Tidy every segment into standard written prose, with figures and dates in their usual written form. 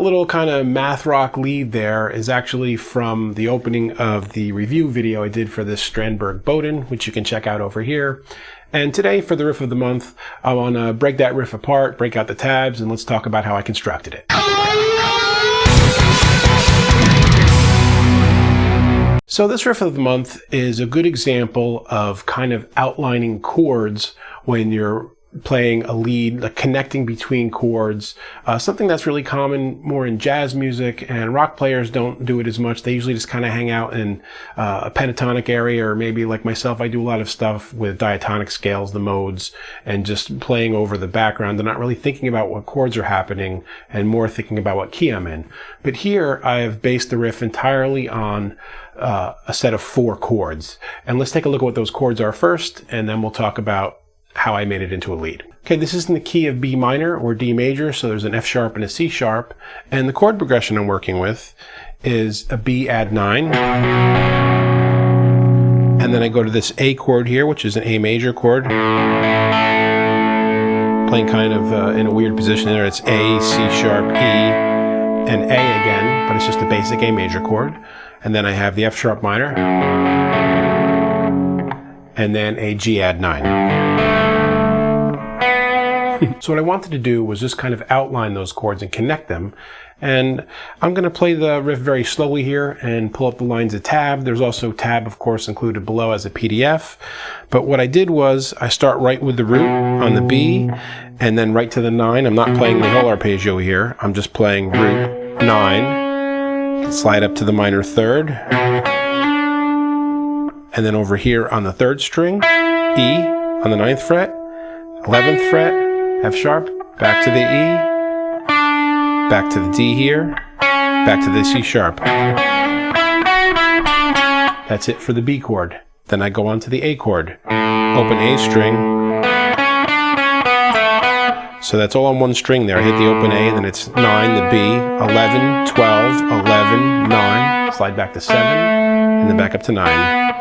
little kind of math rock lead there is actually from the opening of the review video I did for this Strandberd Boden, which you can check out over here. And today, for the riff of the month, I want to break that riff apart, break out the tabs, and let's talk about how I constructed it. So this riff of the month is a good example of kind of outlining chords when you're playing a lead, like connecting between chords, something that's really common more in jazz music, and rock players don't do it as much. They usually just kind of hang out in a pentatonic area, or maybe like myself, I do a lot of stuff with diatonic scales, the modes, and just playing over the background. They're not really thinking about what chords are happening and more thinking about what key I'm in. But here I have based the riff entirely on a set of 4 chords. And let's take a look at what those chords are first, and then we'll talk about how I made it into a lead. Okay, this is in the key of B minor or D major, so there's an F sharp and a C sharp, and the chord progression I'm working with is a B add 9, and then I go to this A chord here, which is an A major chord, playing kind of in a weird position there. It's A, C sharp, E, and A again, but it's just a basic A major chord, and then I have the F sharp minor, and then a G add 9. So what I wanted to do was just kind of outline those chords and connect them. And I'm going to play the riff very slowly here and pull up the lines of tab. There's also tab, of course, included below as a PDF. But what I did was I start right with the root on the B and then right to the 9. I'm not playing the whole arpeggio here. I'm just playing root 9, slide up to the minor third, and then over here on the 3rd string, E on the 9th fret, 11th fret, F sharp, back to the E, back to the D here, back to the C sharp. That's it for the B chord. Then I go on to the A chord. Open A string. So that's all on one string there. I hit the open A, and then it's 9, the B, 11, 12, 11, 9, slide back to 7, and then back up to 9.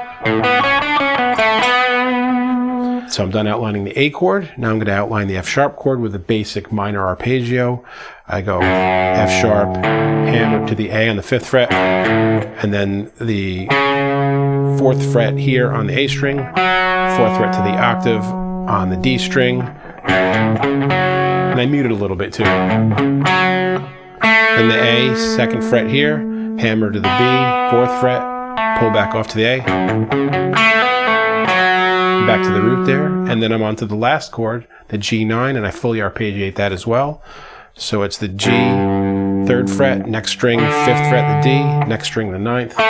So I'm done outlining the A chord. Now I'm going to outline the F sharp chord with a basic minor arpeggio. I go F sharp, hammer to the A on the 5th fret, and then the 4th fret here on the A string, 4th fret to the octave on the D string, and I mute it a little bit too. Then the A, 2nd fret here, hammer to the B, 4th fret, pull back off to the A, back to the root there, and then I'm on to the last chord, the G9, and I fully arpeggiate that as well. So it's the G, 3rd fret, next string, 5th fret, the D, next string, the 9th, the A,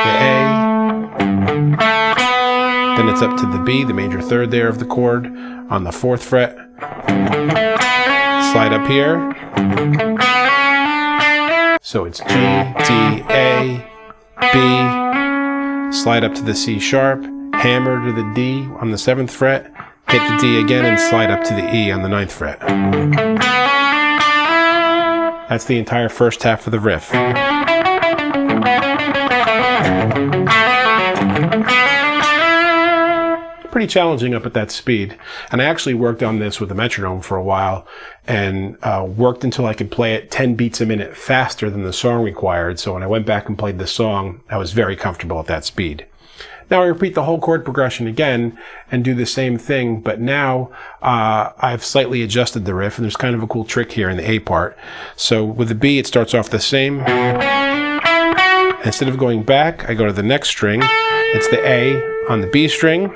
then it's up to the B, the major 3rd there of the chord, on the 4th fret, slide up here, so it's G, D, A, B, slide up to the C sharp, hammer to the D on the 7th fret, hit the D again, and slide up to the E on the 9th fret. That's the entire first half of the riff. Pretty challenging up at that speed. And I actually worked on this with a metronome for a while, and worked until I could play it 10 beats a minute faster than the song required. So when I went back and played the song, I was very comfortable at that speed. Now I repeat the whole chord progression again and do the same thing, but now I've slightly adjusted the riff, and there's kind of a cool trick here in the A part. So with the B, it starts off the same. Instead of going back, I go to the next string. It's the A on the B string.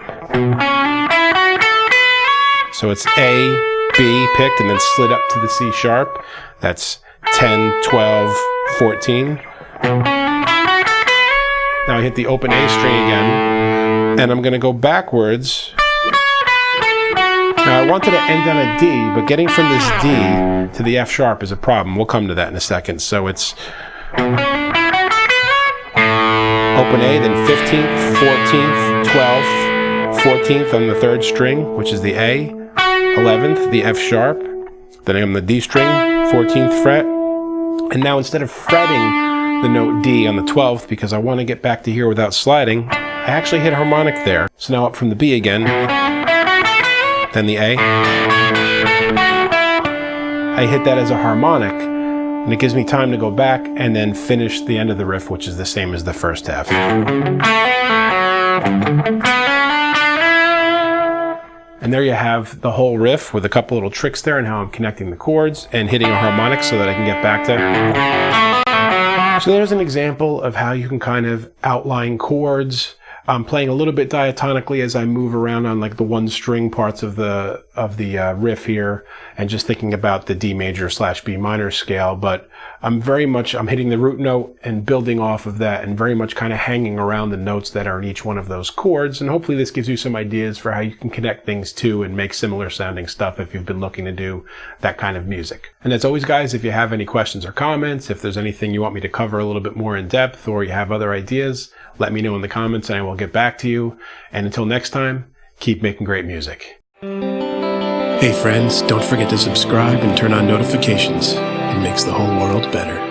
So it's A, B picked, and then slid up to the C sharp. That's 10, 12, 14. Now I hit the open A string again, and I'm going to go backwards. Now I wanted to end on a D, but getting from this D to the F sharp is a problem. We'll come to that in a second. So it's open A, then 15th, 14th, 12th, 14th on the 3rd string, which is the A, 11th, the F sharp, then I'm on the D string, 14th fret, and now instead of fretting the note D on the 12th, because I want to get back to here without sliding, I actually hit a harmonic there. So now up from the B again, then the A. I hit that as a harmonic, And it gives me time to go back and then finish the end of the riff, which is the same as the first half. And there you have the whole riff with a couple little tricks there and how I'm connecting the chords and hitting a harmonic so that I can get back to. So there's an example of how you can kind of outline chords. I'm playing a little bit diatonically as I move around on like the one string parts of the riff here, and just thinking about the D major / B minor scale. But I'm hitting the root note and building off of that, and very much kind of hanging around the notes that are in each one of those chords. And hopefully this gives you some ideas for how you can connect things to and make similar sounding stuff if you've been looking to do that kind of music. And as always, guys, if you have any questions or comments, if there's anything you want me to cover a little bit more in depth, or you have other ideas, let me know in the comments and I will get back to you. And until next time, keep making great music. Hey friends, don't forget to subscribe and turn on notifications. It makes the whole world better.